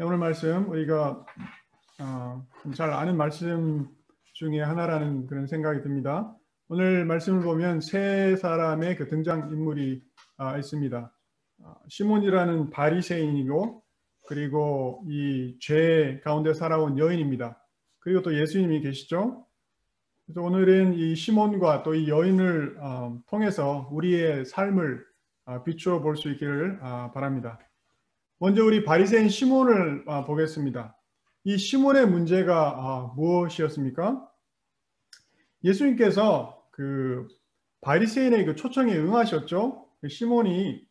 오늘 말씀 우리가 잘 아는 말씀 중에 하나라는 그런 생각이 듭니다. 오늘 말씀을 보면 세 사람의 그 등장 인물이 있습니다. 시몬이라는 바리새인이고, 그리고 이 죄 가운데 살아온 여인입니다. 그리고 또 예수님이 계시죠. 그래서 오늘은 이 시몬과 또 이 여인을 통해서 우리의 삶을 비추어 볼 수 있기를 바랍니다. 먼저 우리 바리새인 시몬을 보겠습니다. 이 시몬의 문제가 무엇이었습니까? 예수님께서 그 바리새인의 그 초청에 응하셨죠. 시몬이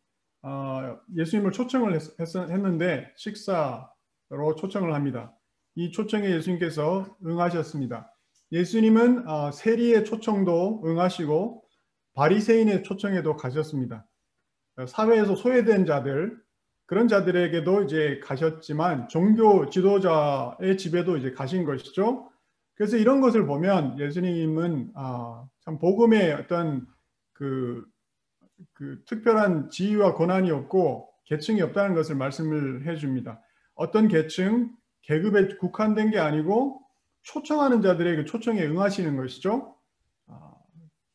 예수님을 초청을 했는데 식사로 초청을 합니다. 이 초청에 예수님께서 응하셨습니다. 예수님은 세리의 초청도 응하시고 바리새인의 초청에도 가셨습니다. 사회에서 소외된 자들, 그런 자들에게도 이제 가셨지만 종교 지도자의 집에도 이제 가신 것이죠. 그래서 이런 것을 보면 예수님은 참 복음의 어떤 그 특별한 지위와 권한이 없고 계층이 없다는 것을 말씀을 해줍니다. 어떤 계층, 계급에 국한된 게 아니고 초청하는 자들에게 초청에 응하시는 것이죠.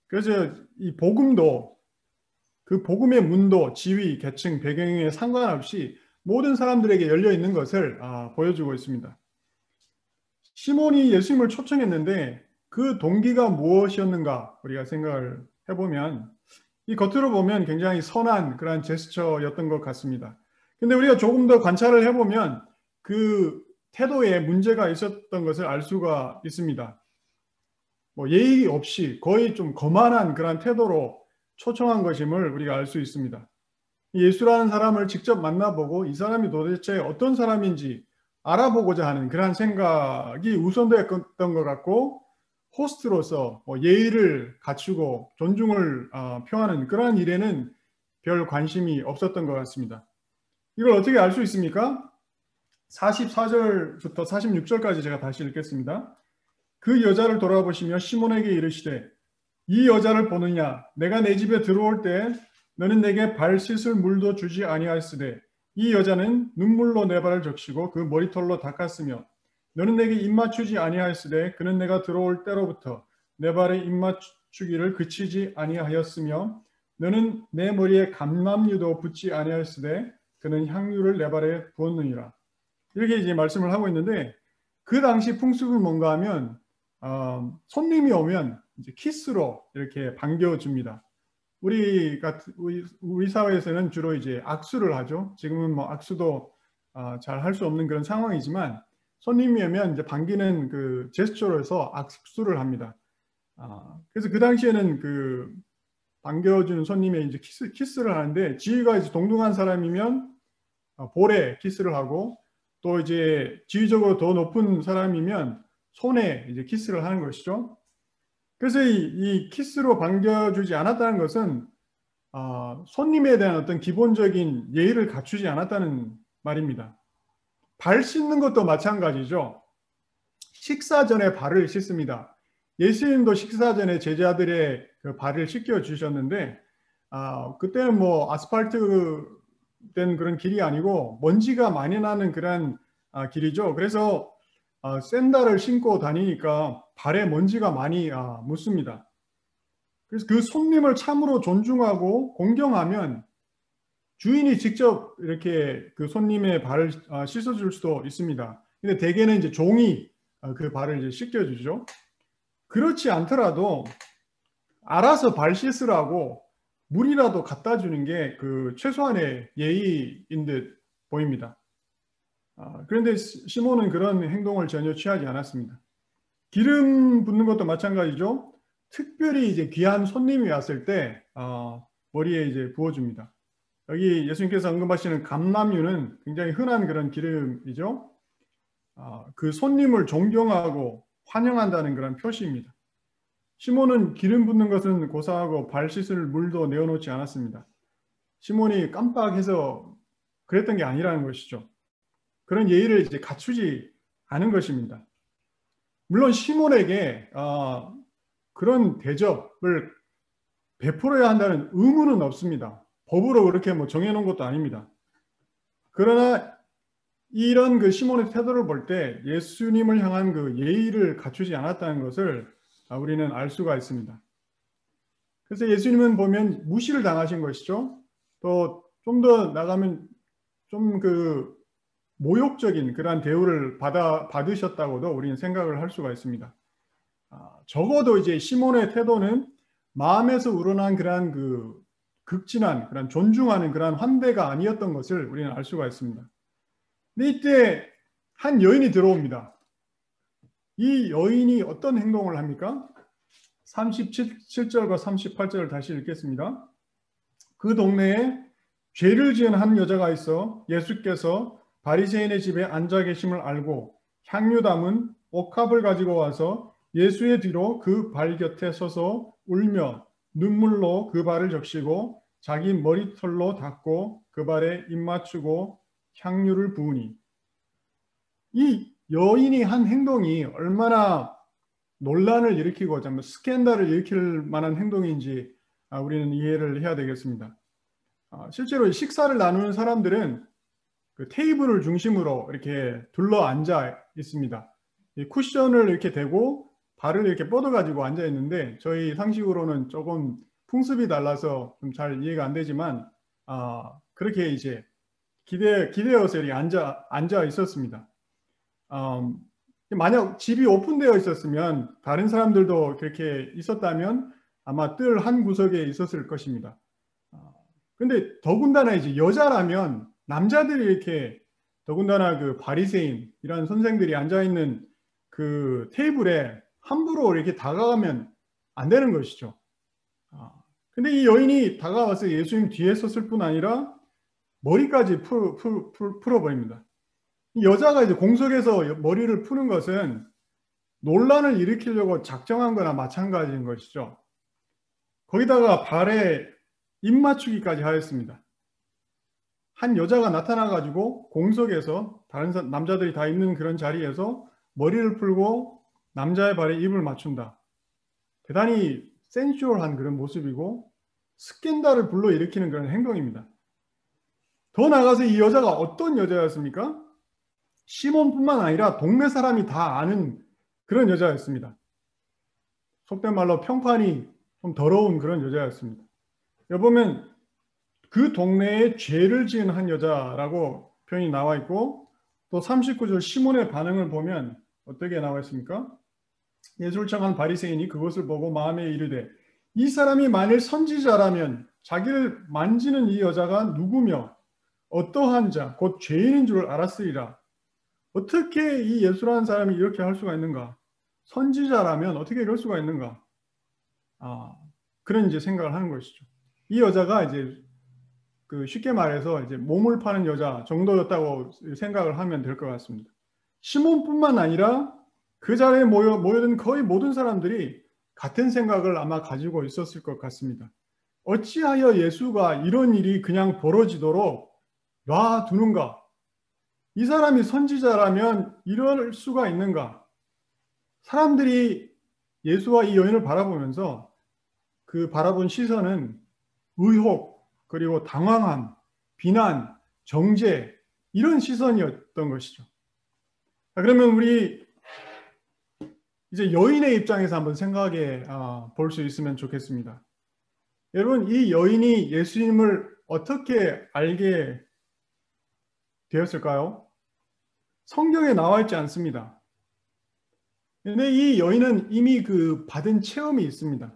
그래서 이 복음도 그 복음의 문도, 지위, 계층, 배경에 상관없이 모든 사람들에게 열려 있는 것을 보여주고 있습니다. 시몬이 예수님을 초청했는데 그 동기가 무엇이었는가 우리가 생각을 해보면 이 겉으로 보면 굉장히 선한 그런 제스처였던 것 같습니다. 근데 우리가 조금 더 관찰을 해보면 그 태도에 문제가 있었던 것을 알 수가 있습니다. 뭐 예의 없이 거의 좀 거만한 그런 태도로 초청한 것임을 우리가 알 수 있습니다. 예수라는 사람을 직접 만나보고 이 사람이 도대체 어떤 사람인지 알아보고자 하는 그런 생각이 우선되었던 것 같고, 호스트로서 예의를 갖추고 존중을 표하는 그러한 일에는 별 관심이 없었던 것 같습니다. 이걸 어떻게 알 수 있습니까? 44절부터 46절까지 제가 다시 읽겠습니다. 그 여자를 돌아보시며 시몬에게 이르시되 이 여자를 보느냐? 내가 내 집에 들어올 때 너는 내게 발 씻을 물도 주지 아니하였으되 이 여자는 눈물로 내 발을 적시고 그 머리털로 닦았으며 너는 내게 입맞추지 아니하였으되 그는 내가 들어올 때로부터 내 발에 입맞추기를 그치지 아니하였으며 너는 내 머리에 감람유도 붓지 아니하였으되 그는 향유를 내 발에 부었느니라. 이렇게 이제 말씀을 하고 있는데, 그 당시 풍습은 뭔가 하면 손님이 오면 이제 키스로 이렇게 반겨줍니다. 우리 사회에서는 주로 이제 악수를 하죠. 지금은 뭐 악수도 잘 할 수 없는 그런 상황이지만 손님이 오면 이제 반기는 그 제스처로 해서 악수를 합니다. 그래서 그 당시에는 그 반겨주는 손님의 이제 키스를 하는데, 지위가 이제 동등한 사람이면 볼에 키스를 하고, 또 이제 지위적으로 더 높은 사람이면 손에 이제 키스를 하는 것이죠. 그래서 이 키스로 반겨주지 않았다는 것은 손님에 대한 어떤 기본적인 예의를 갖추지 않았다는 말입니다. 발 씻는 것도 마찬가지죠. 식사 전에 발을 씻습니다. 예수님도 식사 전에 제자들의 그 발을 씻겨 주셨는데 그때는 뭐 아스팔트 된 그런 길이 아니고 먼지가 많이 나는 그런 길이죠. 그래서 샌들을 신고 다니니까 발에 먼지가 많이 묻습니다. 그래서 그 손님을 참으로 존중하고 공경하면 주인이 직접 이렇게 그 손님의 발을 씻어줄 수도 있습니다. 근데 대개는 이제 종이 그 발을 이제 씻겨주죠. 그렇지 않더라도 알아서 발 씻으라고 물이라도 갖다 주는 게 그 최소한의 예의인 듯 보입니다. 그런데 시몬은 그런 행동을 전혀 취하지 않았습니다. 기름 붓는 것도 마찬가지죠. 특별히 이제 귀한 손님이 왔을 때 머리에 이제 부어줍니다. 여기 예수님께서 언급하시는 감람유는 굉장히 흔한 그런 기름이죠. 그 손님을 존경하고 환영한다는 그런 표시입니다. 시몬은 기름 붓는 것은 고사하고 발 씻을 물도 내어놓지 않았습니다. 시몬이 깜빡해서 그랬던 게 아니라는 것이죠. 그런 예의를 이제 갖추지 않은 것입니다. 물론 시몬에게 그런 대접을 베풀어야 한다는 의무는 없습니다. 법으로 그렇게 뭐 정해놓은 것도 아닙니다. 그러나 이런 그 시몬의 태도를 볼 때 예수님을 향한 그 예의를 갖추지 않았다는 것을 우리는 알 수가 있습니다. 그래서 예수님은 보면 무시를 당하신 것이죠. 또 좀 더 나가면 좀 그 모욕적인 그러한 대우를 받으셨다고도 우리는 생각을 할 수가 있습니다. 적어도 이제 시몬의 태도는 마음에서 우러난 그러한 그 극진한 그런 존중하는 그러한 환대가 아니었던 것을 우리는 알 수가 있습니다. 근데 이때 한 여인이 들어옵니다. 이 여인이 어떤 행동을 합니까? 37절과 38절을 다시 읽겠습니다. 그 동네에 죄를 지은 한 여자가 있어 예수께서 바리새인의 집에 앉아 계심을 알고 향유 담은 옥합을 가지고 와서 예수의 뒤로 그 발 곁에 서서 울며 눈물로 그 발을 적시고 자기 머리털로 닦고 그 발에 입 맞추고 향유를 부으니, 이 여인이 한 행동이 얼마나 논란을 일으키고 스캔들을 일으킬 만한 행동인지 우리는 이해를 해야 되겠습니다. 실제로 식사를 나누는 사람들은 그 테이블을 중심으로 이렇게 둘러 앉아 있습니다. 이 쿠션을 이렇게 대고 발을 이렇게 뻗어 가지고 앉아 있는데, 저희 상식으로는 조금 풍습이 달라서 좀 잘 이해가 안 되지만 그렇게 이제 기대어서 이렇게 앉아 있었습니다. 만약 집이 오픈되어 있었으면 다른 사람들도 그렇게 있었다면 아마 뜰 한 구석에 있었을 것입니다. 근데 더군다나 이제 여자라면 남자들이 이렇게, 더군다나 그 바리새인 이런 선생들이 앉아 있는 그 테이블에 함부로 이렇게 다가가면 안 되는 것이죠. 근데 이 여인이 다가와서 예수님 뒤에 섰을 뿐 아니라 머리까지 풀어버립니다. 이 여자가 이제 공석에서 머리를 푸는 것은 논란을 일으키려고 작정한 거나 마찬가지인 것이죠. 거기다가 발에 입 맞추기까지 하였습니다. 한 여자가 나타나가지고 공석에서 다른 남자들이 다 있는 그런 자리에서 머리를 풀고 남자의 발에 입을 맞춘다. 대단히 센슈얼한 그런 모습이고 스캔들을 불러일으키는 그런 행동입니다. 더 나아가서 이 여자가 어떤 여자였습니까? 시몬뿐만 아니라 동네 사람이 다 아는 그런 여자였습니다. 속된 말로 평판이 좀 더러운 그런 여자였습니다. 여기 보면 그 동네에 죄를 지은 한 여자라고 표현이 나와 있고, 또 39절 시몬의 반응을 보면 어떻게 나와 있습니까? 예수를 청한 바리새인이 그것을 보고 마음에 이르되, 이 사람이 만일 선지자라면 자기를 만지는 이 여자가 누구며 어떠한 자 곧 죄인인 줄 알았으리라. 어떻게 이 예수라는 사람이 이렇게 할 수가 있는가? 선지자라면 어떻게 이럴 수가 있는가? 그런 이제 생각을 하는 것이죠. 이 여자가 이제 그 쉽게 말해서 이제 몸을 파는 여자 정도였다고 생각을 하면 될 것 같습니다. 시몬뿐만 아니라 그 자리에 모여든 거의 모든 사람들이 같은 생각을 아마 가지고 있었을 것 같습니다. 어찌하여 예수가 이런 일이 그냥 벌어지도록 놔두는가? 이 사람이 선지자라면 이럴 수가 있는가? 사람들이 예수와 이 여인을 바라보면서 그 바라본 시선은 의혹, 그리고 당황함, 비난, 정죄, 이런 시선이었던 것이죠. 그러면 우리 이제 여인의 입장에서 한번 생각해 볼 수 있으면 좋겠습니다. 여러분, 이 여인이 예수님을 어떻게 알게 되었을까요? 성경에 나와 있지 않습니다. 근데 이 여인은 이미 그 받은 체험이 있습니다.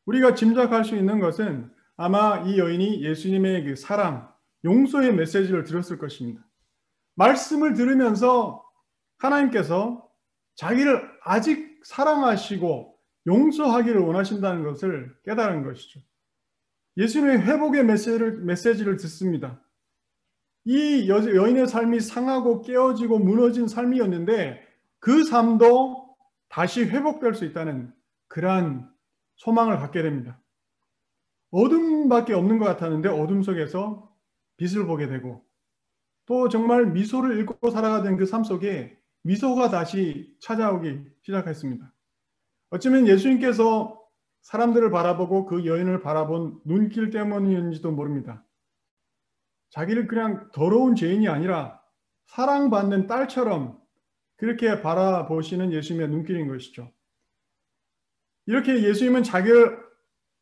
우리가 짐작할 수 있는 것은 아마 이 여인이 예수님의 그 사랑, 용서의 메시지를 들었을 것입니다. 말씀을 들으면서 하나님께서 자기를 아직 사랑하시고 용서하기를 원하신다는 것을 깨달은 것이죠. 예수님의 회복의 메시지를 듣습니다. 이 여인의 삶이 상하고 깨어지고 무너진 삶이었는데 그 삶도 다시 회복될 수 있다는 그러한 소망을 갖게 됩니다. 어둠밖에 없는 것 같았는데 어둠 속에서 빛을 보게 되고, 또 정말 미소를 잃고 살아가던 그 삶 속에 미소가 다시 찾아오기 시작했습니다. 어쩌면 예수님께서 사람들을 바라보고 그 여인을 바라본 눈길 때문인지도 모릅니다. 자기를 그냥 더러운 죄인이 아니라 사랑받는 딸처럼 그렇게 바라보시는 예수님의 눈길인 것이죠. 이렇게 예수님은 자기를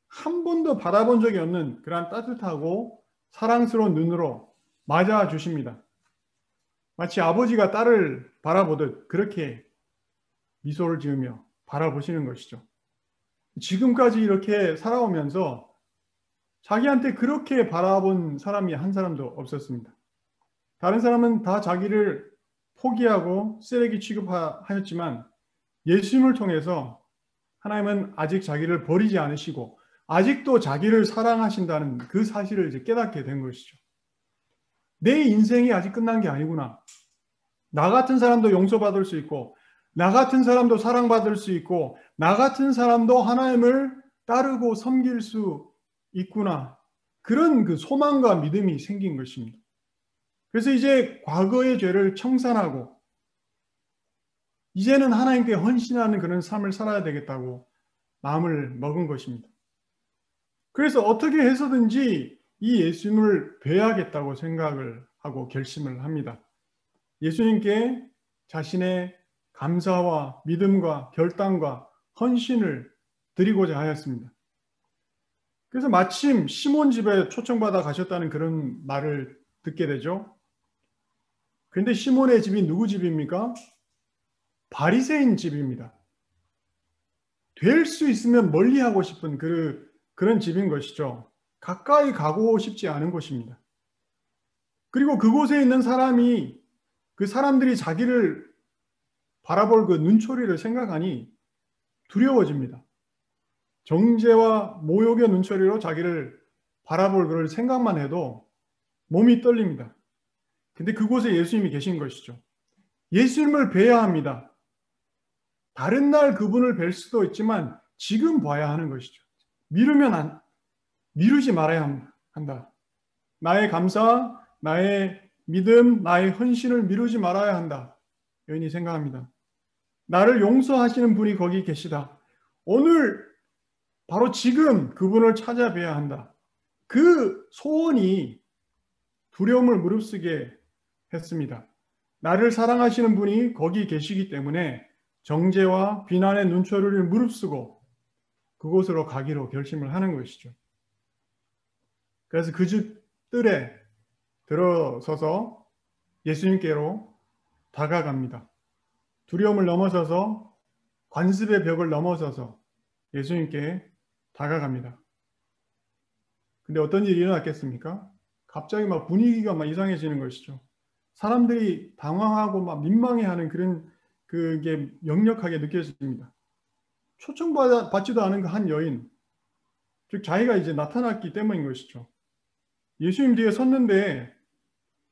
한 번도 바라본 적이 없는 그러한 따뜻하고 사랑스러운 눈으로 맞아 주십니다. 마치 아버지가 딸을 바라보듯 그렇게 미소를 지으며 바라보시는 것이죠. 지금까지 이렇게 살아오면서 자기한테 그렇게 바라본 사람이 한 사람도 없었습니다. 다른 사람은 다 자기를 포기하고 쓰레기 취급하였지만 예수님을 통해서 하나님은 아직 자기를 버리지 않으시고 아직도 자기를 사랑하신다는 그 사실을 이제 깨닫게 된 것이죠. 내 인생이 아직 끝난 게 아니구나. 나 같은 사람도 용서받을 수 있고 나 같은 사람도 사랑받을 수 있고 나 같은 사람도 하나님을 따르고 섬길 수 있구나. 그런 그 소망과 믿음이 생긴 것입니다. 그래서 이제 과거의 죄를 청산하고 이제는 하나님께 헌신하는 그런 삶을 살아야 되겠다고 마음을 먹은 것입니다. 그래서 어떻게 해서든지 이 예수님을 뵈야겠다고 생각을 하고 결심을 합니다. 예수님께 자신의 감사와 믿음과 결단과 헌신을 드리고자 하였습니다. 그래서 마침 시몬 집에 초청받아 가셨다는 그런 말을 듣게 되죠. 그런데 시몬의 집이 누구 집입니까? 바리새인 집입니다. 될 수 있으면 멀리하고 싶은 그런 집인 것이죠. 가까이 가고 싶지 않은 곳입니다. 그리고 그곳에 있는 사람이 그 사람들이 자기를 바라볼 그 눈초리를 생각하니 두려워집니다. 정죄와 모욕의 눈초리로 자기를 바라볼 그럴 생각만 해도 몸이 떨립니다. 근데 그곳에 예수님이 계신 것이죠. 예수님을 뵈야 합니다. 다른 날 그분을 뵐 수도 있지만 지금 봐야 하는 것이죠. 미루지 말아야 한다. 나의 감사, 나의 믿음, 나의 헌신을 미루지 말아야 한다. 여인이 생각합니다. 나를 용서하시는 분이 거기 계시다. 오늘 바로 지금 그분을 찾아뵈야 한다. 그 소원이 두려움을 무릅쓰게 했습니다. 나를 사랑하시는 분이 거기 계시기 때문에 정죄와 비난의 눈초리를 무릅쓰고 그곳으로 가기로 결심을 하는 것이죠. 그래서 그 집 뜰에 들어서서 예수님께로 다가갑니다. 두려움을 넘어서서 관습의 벽을 넘어서서 예수님께 다가갑니다. 근데 어떤 일이 일어났겠습니까? 갑자기 막 분위기가 막 이상해지는 것이죠. 사람들이 당황하고 막 민망해하는 그게 역력하게 느껴집니다. 초청받지도 않은 그 한 여인, 즉 자기가 이제 나타났기 때문인 것이죠. 예수님 뒤에 섰는데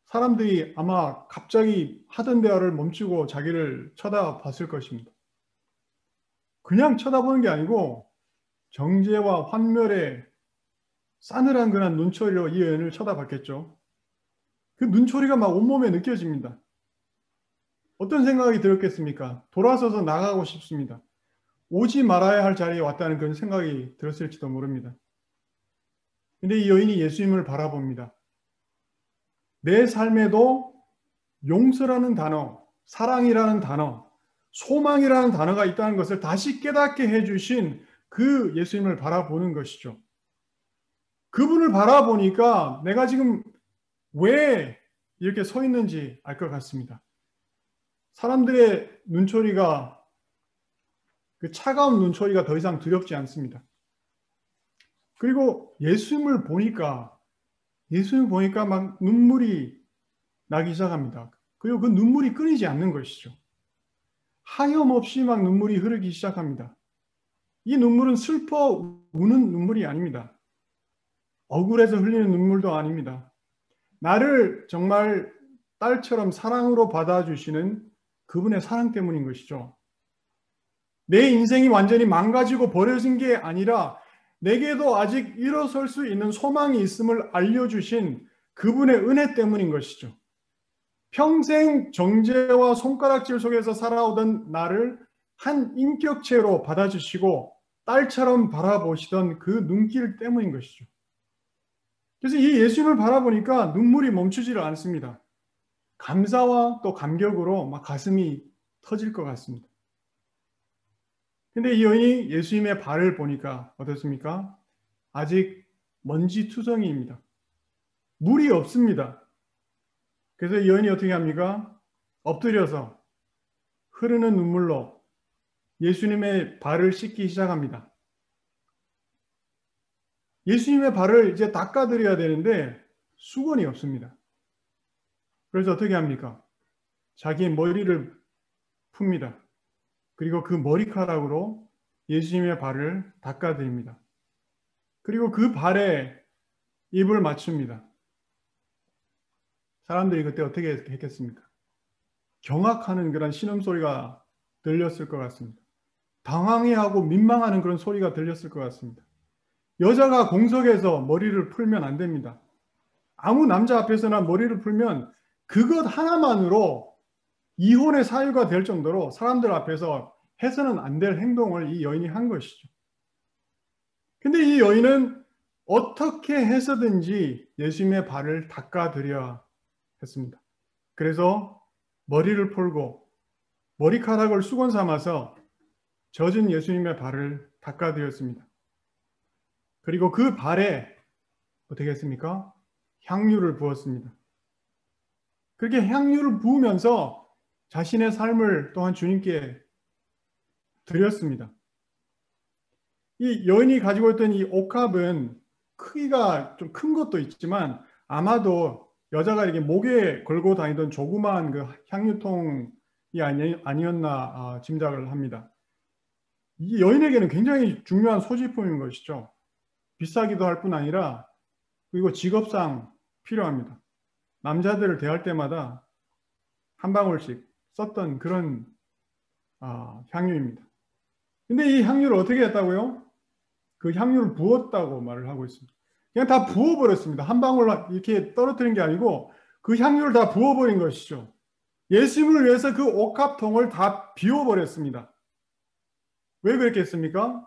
사람들이 아마 갑자기 하던 대화를 멈추고 자기를 쳐다봤을 것입니다. 그냥 쳐다보는 게 아니고 정죄와 환멸의 싸늘한 그런 눈초리로 이 여인을 쳐다봤겠죠. 그 눈초리가 막 온몸에 느껴집니다. 어떤 생각이 들었겠습니까? 돌아서서 나가고 싶습니다. 오지 말아야 할 자리에 왔다는 그런 생각이 들었을지도 모릅니다. 근데 이 여인이 예수님을 바라봅니다. 내 삶에도 용서라는 단어, 사랑이라는 단어, 소망이라는 단어가 있다는 것을 다시 깨닫게 해주신 그 예수님을 바라보는 것이죠. 그분을 바라보니까 내가 지금 왜 이렇게 서 있는지 알 것 같습니다. 사람들의 눈초리가, 그 차가운 눈초리가 더 이상 두렵지 않습니다. 그리고 예수님을 보니까 막 눈물이 나기 시작합니다. 그리고 그 눈물이 끊이지 않는 것이죠. 하염없이 막 눈물이 흐르기 시작합니다. 이 눈물은 슬퍼 우는 눈물이 아닙니다. 억울해서 흘리는 눈물도 아닙니다. 나를 정말 딸처럼 사랑으로 받아주시는 그분의 사랑 때문인 것이죠. 내 인생이 완전히 망가지고 버려진 게 아니라 내게도 아직 일어설 수 있는 소망이 있음을 알려주신 그분의 은혜 때문인 것이죠. 평생 정죄와 손가락질 속에서 살아오던 나를 한 인격체로 받아주시고 딸처럼 바라보시던 그 눈길 때문인 것이죠. 그래서 이 예수님을 바라보니까 눈물이 멈추지를 않습니다. 감사와 또 감격으로 막 가슴이 터질 것 같습니다. 근데 이 여인이 예수님의 발을 보니까 어떻습니까? 아직 먼지투성이입니다. 물이 없습니다. 그래서 이 여인이 어떻게 합니까? 엎드려서 흐르는 눈물로 예수님의 발을 씻기 시작합니다. 예수님의 발을 이제 닦아드려야 되는데 수건이 없습니다. 그래서 어떻게 합니까? 자기의 머리를 풉니다. 그리고 그 머리카락으로 예수님의 발을 닦아드립니다. 그리고 그 발에 입을 맞춥니다. 사람들이 그때 어떻게 했겠습니까? 경악하는 그런 신음소리가 들렸을 것 같습니다. 당황해하고 민망하는 그런 소리가 들렸을 것 같습니다. 여자가 공석에서 머리를 풀면 안 됩니다. 아무 남자 앞에서나 머리를 풀면 그것 하나만으로 이혼의 사유가 될 정도로 사람들 앞에서 해서는 안 될 행동을 이 여인이 한 것이죠. 근데 이 여인은 어떻게 해서든지 예수님의 발을 닦아드려야 했습니다. 그래서 머리를 풀고 머리카락을 수건 삼아서 젖은 예수님의 발을 닦아드렸습니다. 그리고 그 발에 어떻게 했습니까? 향유를 부었습니다. 그렇게 향유를 부으면서 자신의 삶을 또한 주님께 드렸습니다. 이 여인이 가지고 있던 이 옥합은 크기가 좀 큰 것도 있지만 아마도 여자가 이렇게 목에 걸고 다니던 조그마한 그 향유통이 아니었나 짐작을 합니다. 이 여인에게는 굉장히 중요한 소지품인 것이죠. 비싸기도 할 뿐 아니라 그리고 직업상 필요합니다. 남자들을 대할 때마다 한 방울씩 썼던 그런 향유입니다. 근데 이 향유를 어떻게 했다고요? 그 향유를 부었다고 말을 하고 있습니다. 그냥 다 부어버렸습니다. 한 방울 이렇게 떨어뜨린 게 아니고 그 향유를 다 부어버린 것이죠. 예수님을 위해서 그 옥합통을 다 비워버렸습니다. 왜 그랬겠습니까?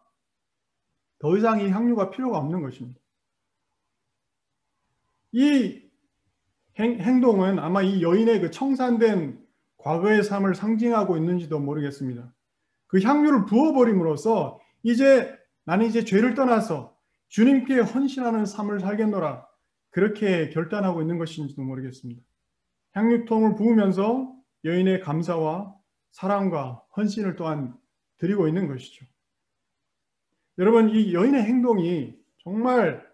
더 이상 이 향유가 필요가 없는 것입니다. 이 행동은 아마 이 여인의 그 청산된 과거의 삶을 상징하고 있는지도 모르겠습니다. 그 향유를 부어버림으로써 나는 이제 죄를 떠나서 주님께 헌신하는 삶을 살겠노라 그렇게 결단하고 있는 것인지도 모르겠습니다. 향유통을 부으면서 여인의 감사와 사랑과 헌신을 또한 드리고 있는 것이죠. 여러분, 이 여인의 행동이 정말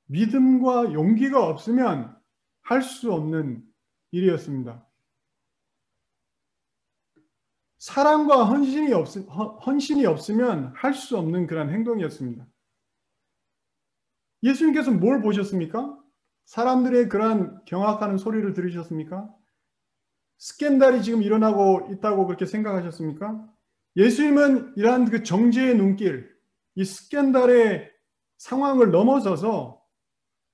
믿음과 용기가 없으면 할 수 없는 일이었습니다. 사랑과 헌신이 없으면 할 수 없는 그런 행동이었습니다. 예수님께서 뭘 보셨습니까? 사람들의 그러한 경악하는 소리를 들으셨습니까? 스캔들이 지금 일어나고 있다고 그렇게 생각하셨습니까? 예수님은 이러한 그 정죄의 눈길, 이 스캔들의 상황을 넘어서서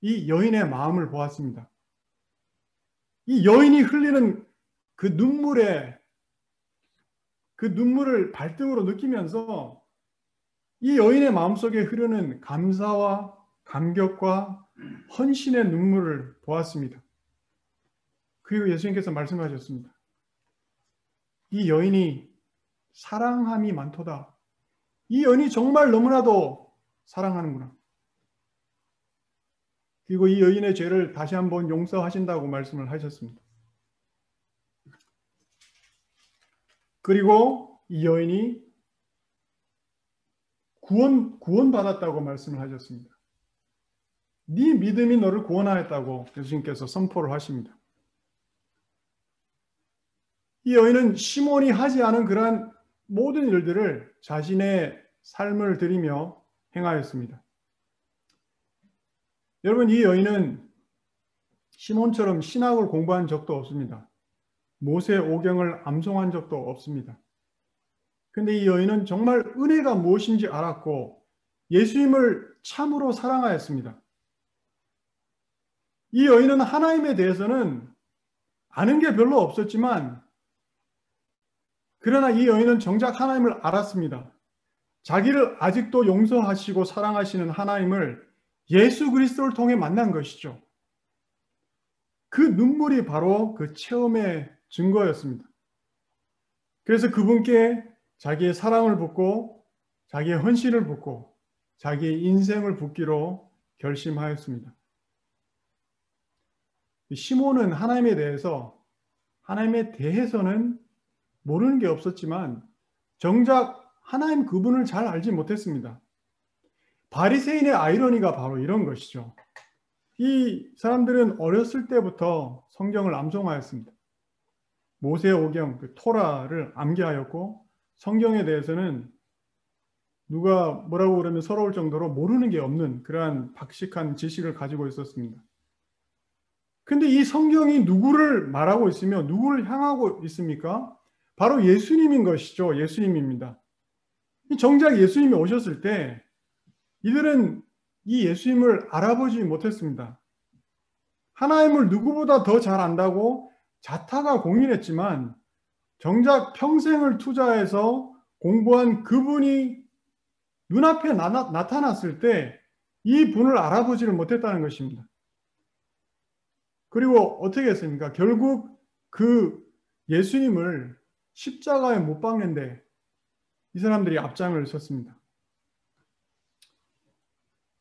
이 여인의 마음을 보았습니다. 이 여인이 흘리는 그 눈물을 발등으로 느끼면서 이 여인의 마음속에 흐르는 감사와 감격과 헌신의 눈물을 보았습니다. 그리고 예수님께서 말씀하셨습니다. 이 여인이 사랑함이 많도다. 이 여인이 정말 너무나도 사랑하는구나. 그리고 이 여인의 죄를 다시 한번 용서하신다고 말씀을 하셨습니다. 그리고 이 여인이 구원받았다고 말씀을 하셨습니다. 네 믿음이 너를 구원하였다고 예수님께서 선포를 하십니다. 이 여인은 시몬이 하지 않은 그러한 모든 일들을 자신의 삶을 들이며 행하였습니다. 여러분, 이 여인은 시몬처럼 신학을 공부한 적도 없습니다. 모세 오경을 암송한 적도 없습니다. 근데 이 여인은 정말 은혜가 무엇인지 알았고 예수님을 참으로 사랑하였습니다. 이 여인은 하나님에 대해서는 아는 게 별로 없었지만 그러나 이 여인은 정작 하나님을 알았습니다. 자기를 아직도 용서하시고 사랑하시는 하나님을 예수 그리스도를 통해 만난 것이죠. 그 눈물이 바로 그 체험의 증거였습니다. 그래서 그분께 자기의 사랑을 붓고 자기의 헌신을 붓고 자기의 인생을 붓기로 결심하였습니다. 시몬은 하나님에 대해서는 모르는 게 없었지만 정작 하나님 그분을 잘 알지 못했습니다. 바리새인의 아이러니가 바로 이런 것이죠. 이 사람들은 어렸을 때부터 성경을 암송하였습니다. 모세오경, 그 토라를 암기하였고 성경에 대해서는 누가 뭐라고 그러면 서러울 정도로 모르는 게 없는 그러한 박식한 지식을 가지고 있었습니다. 근데 이 성경이 누구를 말하고 있으며 누구를 향하고 있습니까? 바로 예수님인 것이죠. 예수님입니다. 정작 예수님이 오셨을 때 이들은 이 예수님을 알아보지 못했습니다. 하나님을 누구보다 더 잘 안다고 자타가 공인했지만 정작 평생을 투자해서 공부한 그분이 눈앞에 나타났을 때 이 분을 알아보지를 못했다는 것입니다. 그리고 어떻게 했습니까? 결국 그 예수님을 십자가에 못 박는데 이 사람들이 앞장을 섰습니다.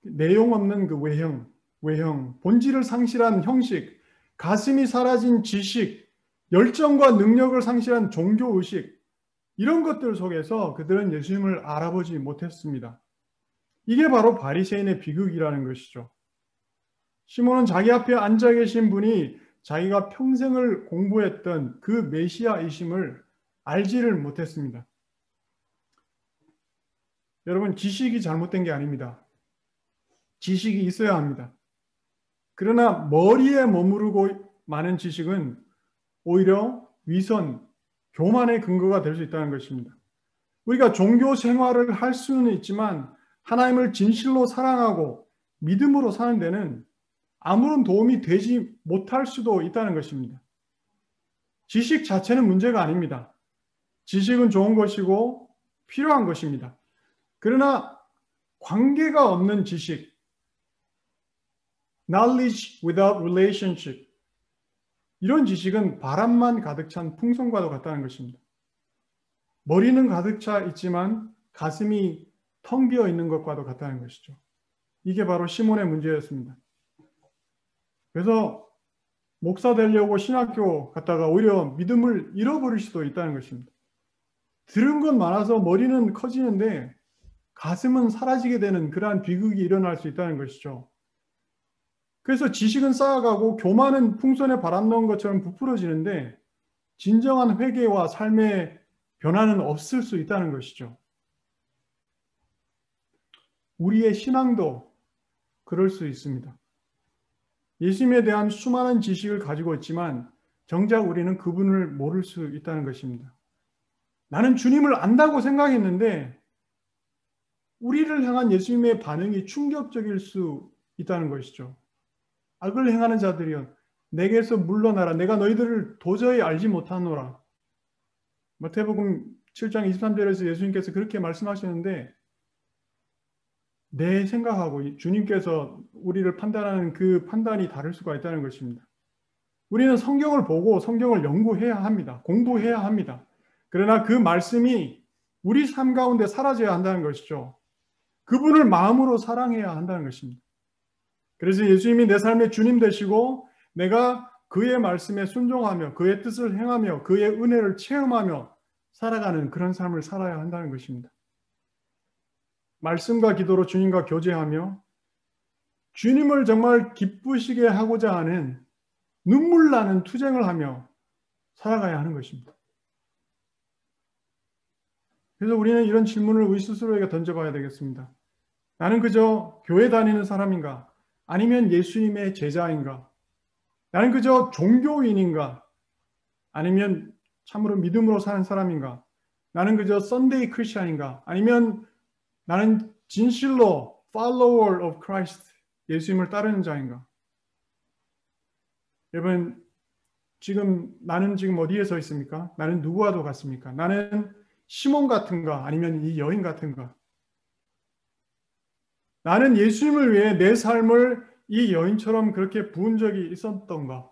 내용 없는 그 외형, 본질을 상실한 형식, 가슴이 사라진 지식, 열정과 능력을 상실한 종교의식, 이런 것들 속에서 그들은 예수님을 알아보지 못했습니다. 이게 바로 바리새인의 비극이라는 것이죠. 시몬은 자기 앞에 앉아 계신 분이 자기가 평생을 공부했던 그 메시아이심을 알지를 못했습니다. 여러분, 지식이 잘못된 게 아닙니다. 지식이 있어야 합니다. 그러나 머리에 머무르고 많은 지식은 오히려 위선, 교만의 근거가 될 수 있다는 것입니다. 우리가 종교 생활을 할 수는 있지만 하나님을 진실로 사랑하고 믿음으로 사는 데는 아무런 도움이 되지 못할 수도 있다는 것입니다. 지식 자체는 문제가 아닙니다. 지식은 좋은 것이고 필요한 것입니다. 그러나 관계가 없는 지식, knowledge without relationship, 이런 지식은 바람만 가득 찬 풍선과도 같다는 것입니다. 머리는 가득 차 있지만 가슴이 텅 비어 있는 것과도 같다는 것이죠. 이게 바로 시몬의 문제였습니다. 그래서 목사 되려고 신학교 갔다가 오히려 믿음을 잃어버릴 수도 있다는 것입니다. 들은 건 많아서 머리는 커지는데 가슴은 사라지게 되는 그러한 비극이 일어날 수 있다는 것이죠. 그래서 지식은 쌓아가고 교만은 풍선에 바람 넣은 것처럼 부풀어지는데 진정한 회개와 삶의 변화는 없을 수 있다는 것이죠. 우리의 신앙도 그럴 수 있습니다. 예수님에 대한 수많은 지식을 가지고 있지만 정작 우리는 그분을 모를 수 있다는 것입니다. 나는 주님을 안다고 생각했는데 우리를 향한 예수님의 반응이 충격적일 수 있다는 것이죠. 악을 행하는 자들이여 내게서 물러나라. 내가 너희들을 도저히 알지 못하노라. 마태복음 7장 23절에서 예수님께서 그렇게 말씀하셨는데 내 생각하고 주님께서 우리를 판단하는 그 판단이 다를 수가 있다는 것입니다. 우리는 성경을 보고 성경을 연구해야 합니다. 공부해야 합니다. 그러나 그 말씀이 우리 삶 가운데 사라져야 한다는 것이죠. 그분을 마음으로 사랑해야 한다는 것입니다. 그래서 예수님이 내 삶의 주님 되시고 내가 그의 말씀에 순종하며 그의 뜻을 행하며 그의 은혜를 체험하며 살아가는 그런 삶을 살아야 한다는 것입니다. 말씀과 기도로 주님과 교제하며 주님을 정말 기쁘시게 하고자 하는 눈물 나는 투쟁을 하며 살아가야 하는 것입니다. 그래서 우리는 이런 질문을 우리 스스로에게 던져봐야 되겠습니다. 나는 그저 교회 다니는 사람인가? 아니면 예수님의 제자인가? 나는 그저 종교인인가? 아니면 참으로 믿음으로 사는 사람인가? 나는 그저 썬데이 크리스찬인가? 아니면 나는 진실로 follower of Christ, 예수님을 따르는 자인가? 여러분, 나는 지금 어디에 서 있습니까? 나는 누구와도 같습니까? 나는 시몬 같은가? 아니면 이 여인 같은가? 나는 예수님을 위해 내 삶을 이 여인처럼 그렇게 부은 적이 있었던가?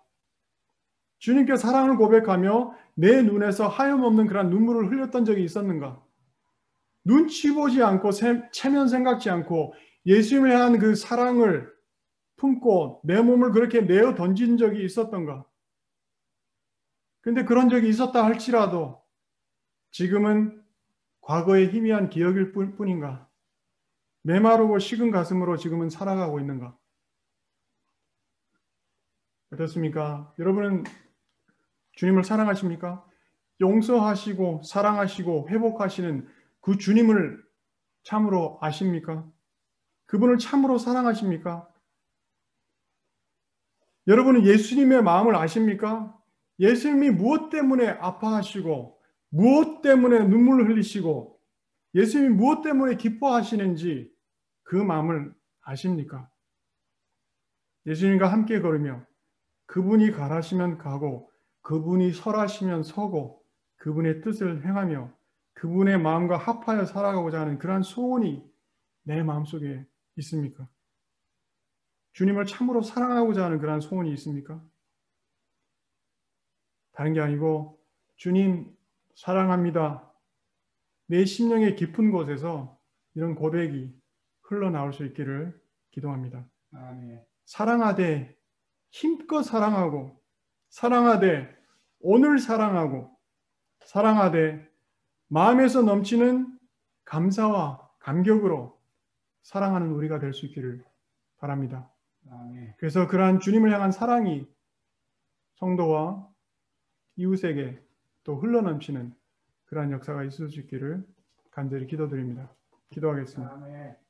주님께 사랑을 고백하며 내 눈에서 하염없는 그런 눈물을 흘렸던 적이 있었는가? 눈치 보지 않고 체면 생각지 않고 예수님을 향한 그 사랑을 품고 내 몸을 그렇게 내어 던진 적이 있었던가? 근데 그런 적이 있었다 할지라도 지금은 과거의 희미한 기억일 뿐인가? 메마르고 식은 가슴으로 지금은 살아가고 있는가? 어떻습니까? 여러분은 주님을 사랑하십니까? 용서하시고 사랑하시고 회복하시는 그 주님을 참으로 아십니까? 그분을 참으로 사랑하십니까? 여러분은 예수님의 마음을 아십니까? 예수님이 무엇 때문에 아파하시고 무엇 때문에 눈물을 흘리시고 예수님이 무엇 때문에 기뻐하시는지 그 마음을 아십니까? 예수님과 함께 걸으며 그분이 가라시면 가고 그분이 설하시면 서고 그분의 뜻을 행하며 그분의 마음과 합하여 살아가고자 하는 그러한 소원이 내 마음속에 있습니까? 주님을 참으로 사랑하고자 하는 그러한 소원이 있습니까? 다른 게 아니고 주님 사랑합니다. 내 심령의 깊은 곳에서 이런 고백이 흘러나올 수 있기를 기도합니다. 아멘. 사랑하되 힘껏 사랑하고 사랑하되 오늘 사랑하고 사랑하되 마음에서 넘치는 감사와 감격으로 사랑하는 우리가 될 수 있기를 바랍니다. 아멘. 그래서 그러한 주님을 향한 사랑이 성도와 이웃에게 또 흘러넘치는 그러한 역사가 있을 수 있기를 간절히 기도드립니다. 기도하겠습니다. 아멘.